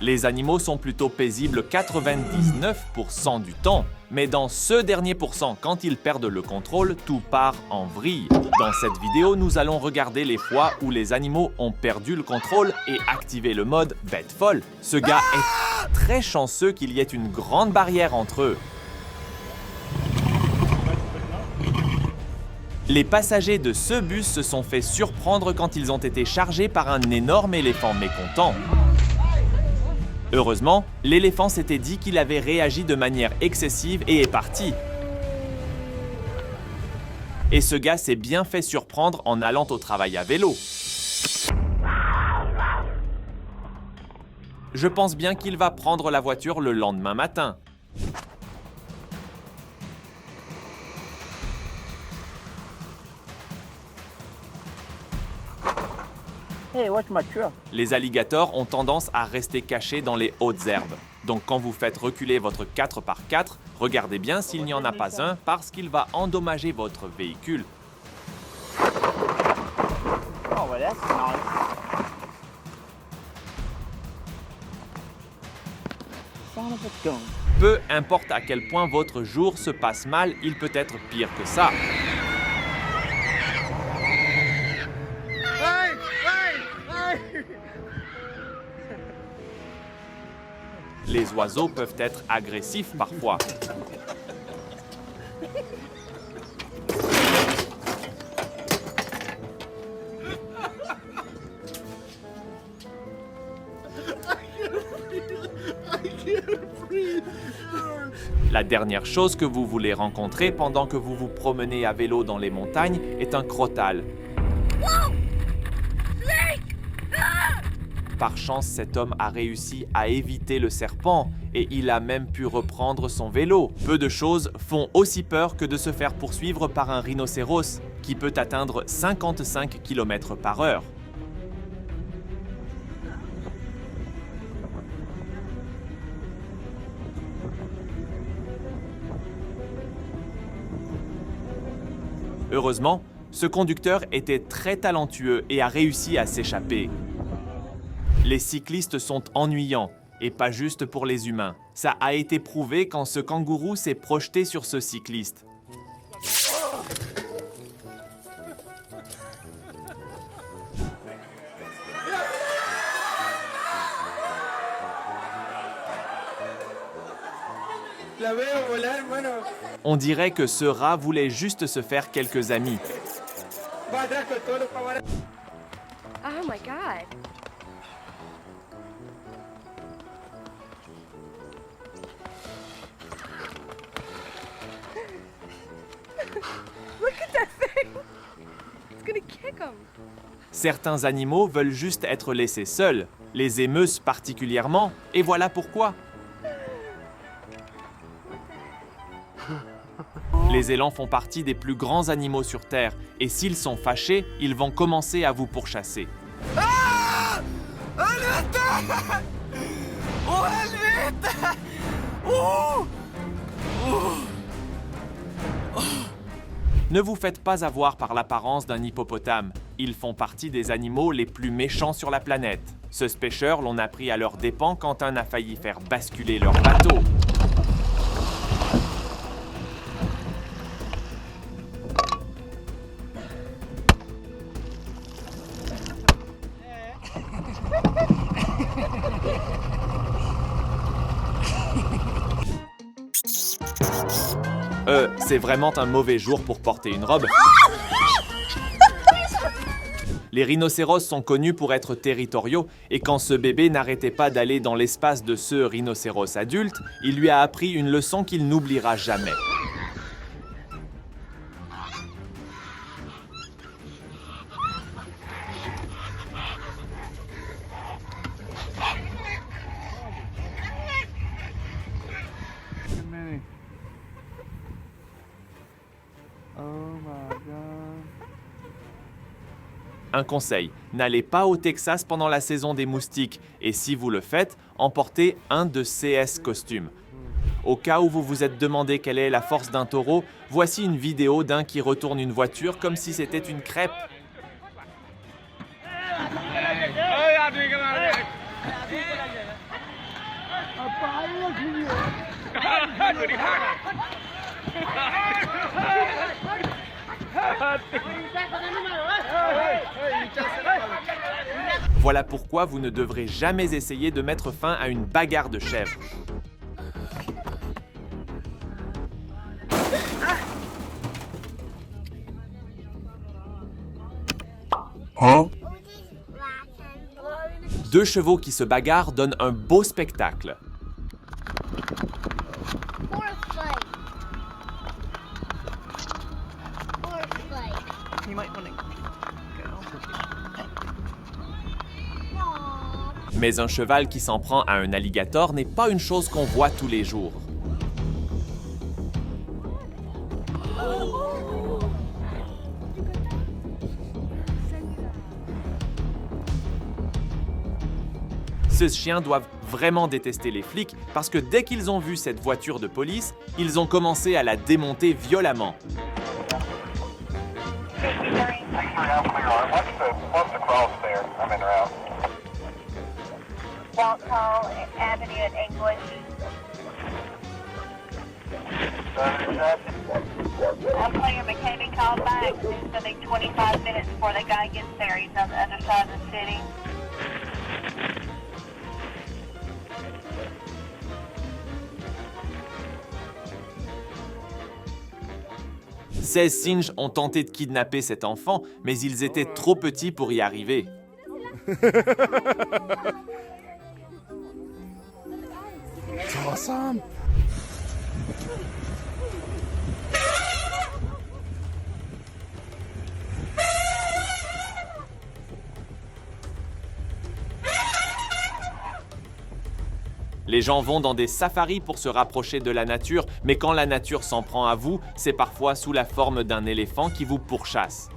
Les animaux sont plutôt paisibles 99% du temps, mais dans ce dernier pourcent, quand ils perdent le contrôle, tout part en vrille. Dans cette vidéo, nous allons regarder les fois où les animaux ont perdu le contrôle et activé le mode bête folle. Ce gars est très chanceux qu'il y ait une grande barrière entre eux. Les passagers de ce bus se sont fait surprendre quand ils ont été chargés par un énorme éléphant mécontent. Heureusement, l'éléphant s'était dit qu'il avait réagi de manière excessive et est parti. Et ce gars s'est bien fait surprendre en allant au travail à vélo. Je pense bien qu'il va prendre la voiture le lendemain matin. Hey, watch my truck. Les alligators ont tendance à rester cachés dans les hautes herbes. Donc quand vous faites reculer votre 4x4, regardez bien s'il n'y en a pas un parce qu'il va endommager votre véhicule. Oh, well, that's nice. Son of a gun. Peu importe à quel point votre jour se passe mal, il peut être pire que ça. Les oiseaux peuvent être agressifs parfois. La dernière chose que vous voulez rencontrer pendant que vous vous promenez à vélo dans les montagnes est un crotale. Par chance, cet homme a réussi à éviter le serpent et il a même pu reprendre son vélo. Peu de choses font aussi peur que de se faire poursuivre par un rhinocéros qui peut atteindre 55 km/h. Heureusement, ce conducteur était très talentueux et a réussi à s'échapper. Les cyclistes sont ennuyants, et pas juste pour les humains. Ça a été prouvé quand ce kangourou s'est projeté sur ce cycliste. On dirait que ce rat voulait juste se faire quelques amis. Oh my god. Look at that thing. It's gonna kick him. Certains animaux veulent juste être laissés seuls, les émeuses particulièrement, et voilà pourquoi. Les élans font partie des plus grands animaux sur Terre, et s'ils sont fâchés, ils vont commencer à vous pourchasser. Ne vous faites pas avoir par l'apparence d'un hippopotame. Ils font partie des animaux les plus méchants sur la planète. Ceux pêcheurs l'ont appris à leurs dépens quand un a failli faire basculer leur bateau. C'est vraiment un mauvais jour pour porter une robe. Les rhinocéros sont connus pour être territoriaux et quand ce bébé n'arrêtait pas d'aller dans l'espace de ce rhinocéros adulte, il lui a appris une leçon qu'il n'oubliera jamais. Un conseil, n'allez pas au Texas pendant la saison des moustiques et si vous le faites, emportez un de CS costumes. Au cas où vous vous êtes demandé quelle est la force d'un taureau, voici une vidéo d'un qui retourne une voiture comme si c'était une crêpe. Voilà pourquoi vous ne devrez jamais essayer de mettre fin à une bagarre de chèvres. Deux chevaux qui se bagarrent donnent un beau spectacle. You might want to go. Mais un cheval qui s'en prend à un alligator n'est pas une chose qu'on voit tous les jours. Ces chiens doivent vraiment détester les flics parce que dès qu'ils ont vu cette voiture de police, ils ont commencé à la démonter violemment. Walthall Avenue at English. I'll tell your mechanic call back. It's going to be 25 minutes before the guy gets there. He's on the other side of the city. Ces singes ont tenté de kidnapper cet enfant, mais ils étaient trop petits pour y arriver. Awesome. Les gens vont dans des safaris pour se rapprocher de la nature, mais quand la nature s'en prend à vous, c'est parfois sous la forme d'un éléphant qui vous pourchasse.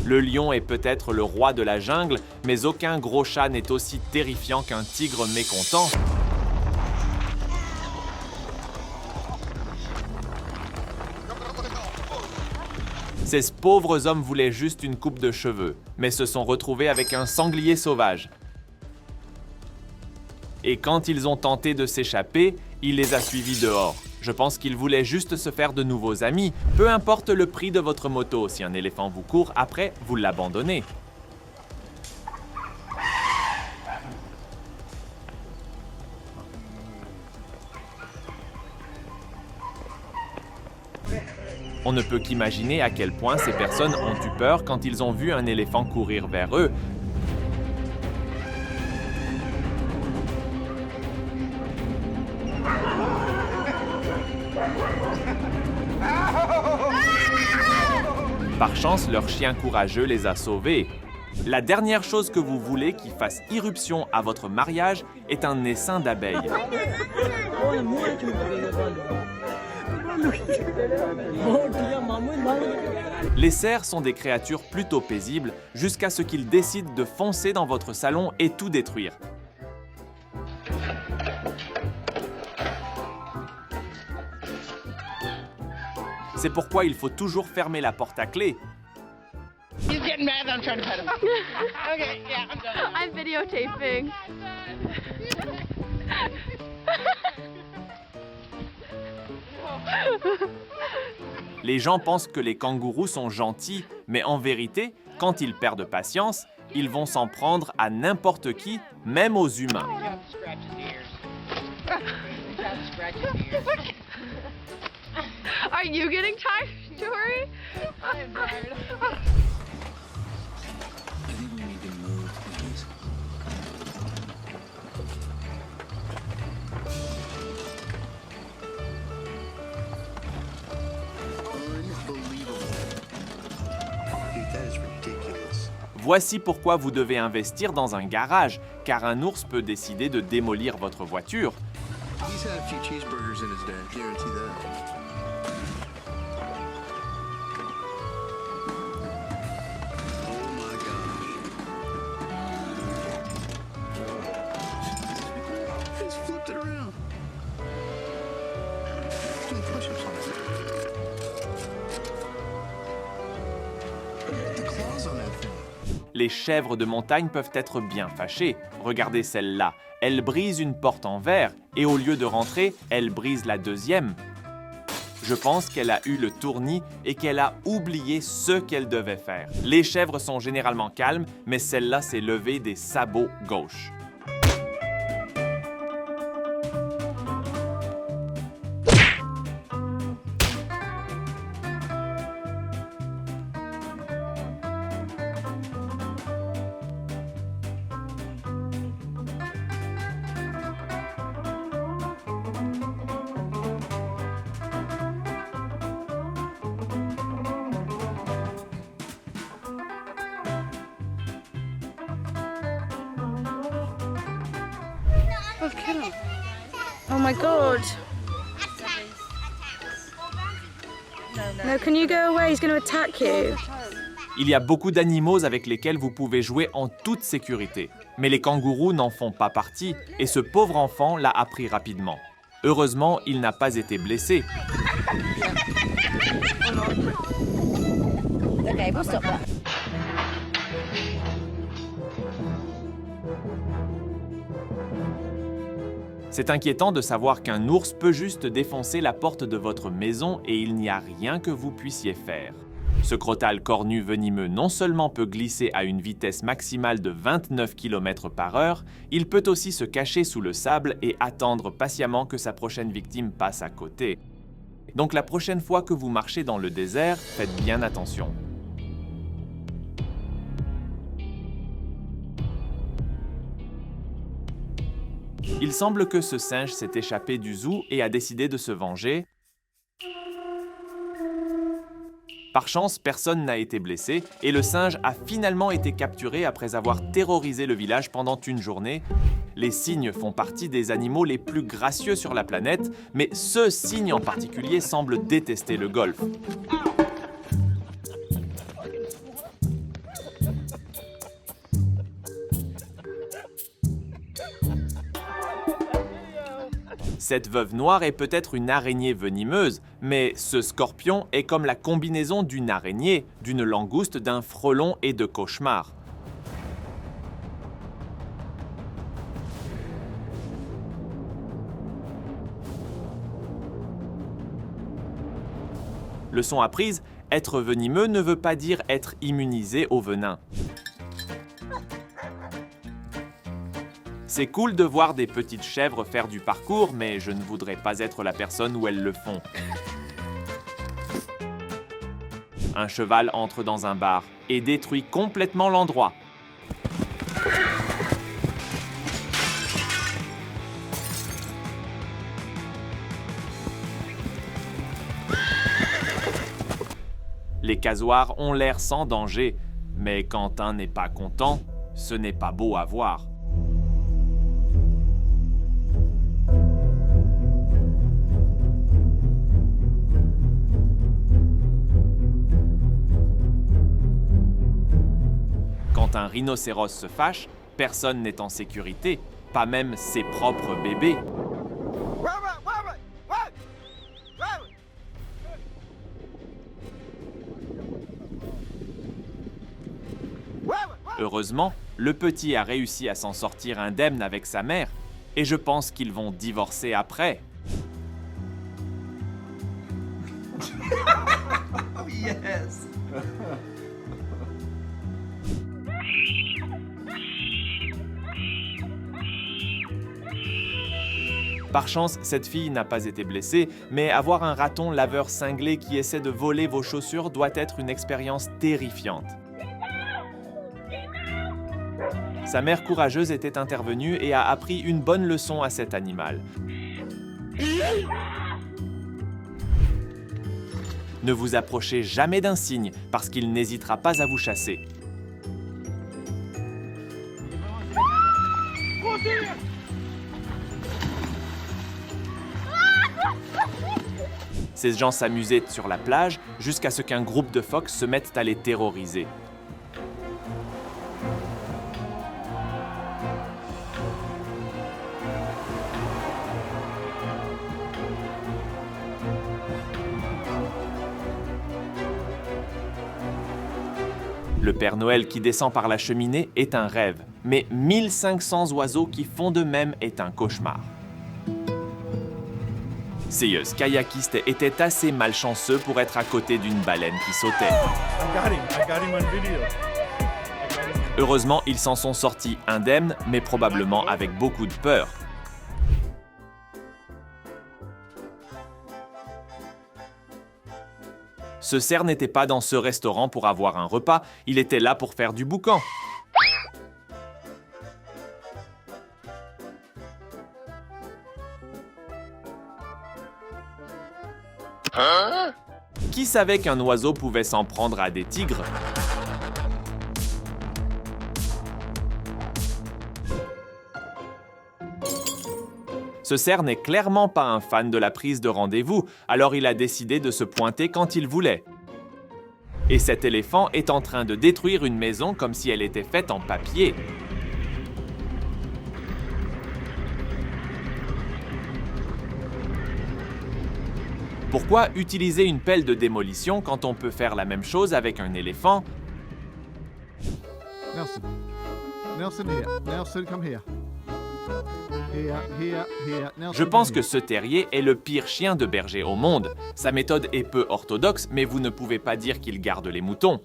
Le lion est peut-être le roi de la jungle, mais aucun gros chat n'est aussi terrifiant qu'un tigre mécontent. Ces pauvres hommes voulaient juste une coupe de cheveux, mais se sont retrouvés avec un sanglier sauvage. Et quand ils ont tenté de s'échapper, il les a suivis dehors. Je pense qu'ils voulaient juste se faire de nouveaux amis. Peu importe le prix de votre moto, si un éléphant vous court, après, vous l'abandonnez. On ne peut qu'imaginer à quel point ces personnes ont eu peur quand ils ont vu un éléphant courir vers eux. Par chance, leur chien courageux les a sauvés. La dernière chose que vous voulez qui fasse irruption à votre mariage est un essaim d'abeilles. Les cerfs sont des créatures plutôt paisibles jusqu'à ce qu'ils décident de foncer dans votre salon et tout détruire. C'est pourquoi il faut toujours fermer la porte à clé. He's getting mad that I'm trying to pet him. Okay, yeah, I'm done. I'm videotaping. Les gens pensent que les kangourous sont gentils, mais en vérité, quand ils perdent patience, ils vont s'en prendre à n'importe qui, même aux humains. You have to scratch his ears. You have to scratch his ears. Are you getting tired, Tori? I'm tired. I think we need to move, please. Unbelievable. Dude, that is ridiculous. Voici pourquoi vous devez investir dans un garage, car un ours peut décider de démolir votre voiture. He's had a few cheeseburgers in his day, guarantee that. Oh my gosh. He's flipped it around. Doing push-ups on it. The claws on that thing. les chèvres de montagne peuvent être bien fâchées. Regardez celle-là, elle brise une porte en verre et au lieu de rentrer, elle brise la deuxième. Je pense qu'elle a eu le tournis et qu'elle a oublié ce qu'elle devait faire. Les chèvres sont généralement calmes, mais celle-là s'est levée des sabots gauche. Oh my god. No, can you go away? He's going to attack you. Il y a beaucoup d'animaux avec lesquels vous pouvez jouer en toute sécurité. Mais les kangourous n'en font pas partie et ce pauvre enfant l'a appris rapidement. Heureusement, il n'a pas été blessé. Okay, we'll stop that. C'est inquiétant de savoir qu'un ours peut juste défoncer la porte de votre maison et il n'y a rien que vous puissiez faire. Ce crotal cornu venimeux non seulement peut glisser à une vitesse maximale de 29 km/h, il peut aussi se cacher sous le sable et attendre patiemment que sa prochaine victime passe à côté. Donc la prochaine fois que vous marchez dans le désert, faites bien attention. Il semble que ce singe s'est échappé du zoo et a décidé de se venger. Par chance, personne n'a été blessé et le singe a finalement été capturé après avoir terrorisé le village pendant une journée. Les cygnes font partie des animaux les plus gracieux sur la planète, mais ce cygne en particulier semble détester le golf. Cette veuve noire est peut-être une araignée venimeuse, mais ce scorpion est comme la combinaison d'une araignée, d'une langouste, d'un frelon et de cauchemar. Leçon apprise, être venimeux ne veut pas dire être immunisé au venin. C'est cool de voir des petites chèvres faire du parcours, mais je ne voudrais pas être la personne où elles le font. Un cheval entre dans un bar et détruit complètement l'endroit. Les casoirs ont l'air sans danger, mais quand un n'est pas content, ce n'est pas beau à voir. Quand un rhinocéros se fâche, personne n'est en sécurité, pas même ses propres bébés. Heureusement, le petit a réussi à s'en sortir indemne avec sa mère, et je pense qu'ils vont divorcer après. Oh, yes! Par chance, cette fille n'a pas été blessée, mais avoir un raton laveur cinglé qui essaie de voler vos chaussures doit être une expérience terrifiante. Sa mère courageuse était intervenue et a appris une bonne leçon à cet animal. Ne vous approchez jamais d'un cygne parce qu'il n'hésitera pas à vous chasser. Ces gens s'amusaient sur la plage jusqu'à ce qu'un groupe de phoques se mette à les terroriser. Le Le Père Noël qui descend par la cheminée est un rêve, mais 1500 oiseaux qui font de même est un cauchemar. Seyus kayakiste était assez malchanceux pour être à côté d'une baleine qui sautait. I got him on video. Heureusement, ils s'en sont sortis indemnes, mais probablement avec beaucoup de peur. Ce cerf n'était pas dans ce restaurant pour avoir un repas, il était là pour faire du boucan. Qui savait qu'un oiseau pouvait s'en prendre à des tigres? Ce cerf n'est clairement pas un fan de la prise de rendez-vous, alors il a décidé de se pointer quand il voulait. Et cet éléphant est en train de détruire une maison comme si elle était faite en papier. Pourquoi utiliser une pelle de démolition quand on peut faire la même chose avec un éléphant? Nelson. Nelson, here. Nelson, come here. Here, here, here. Nelson, Je pense come que here. ce terrier est le pire chien de berger au monde. Sa méthode est peu orthodoxe, mais vous ne pouvez pas dire qu'il garde les moutons.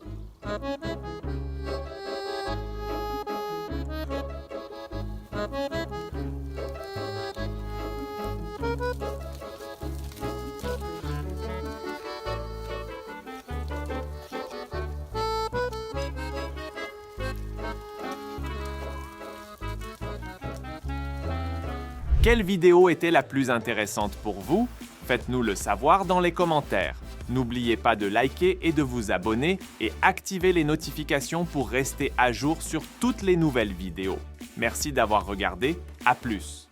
Quelle vidéo était la plus intéressante pour vous? Faites-nous le savoir dans les commentaires. N'oubliez pas de liker et de vous abonner et activer les notifications pour rester à jour sur toutes les nouvelles vidéos. Merci d'avoir regardé, à plus!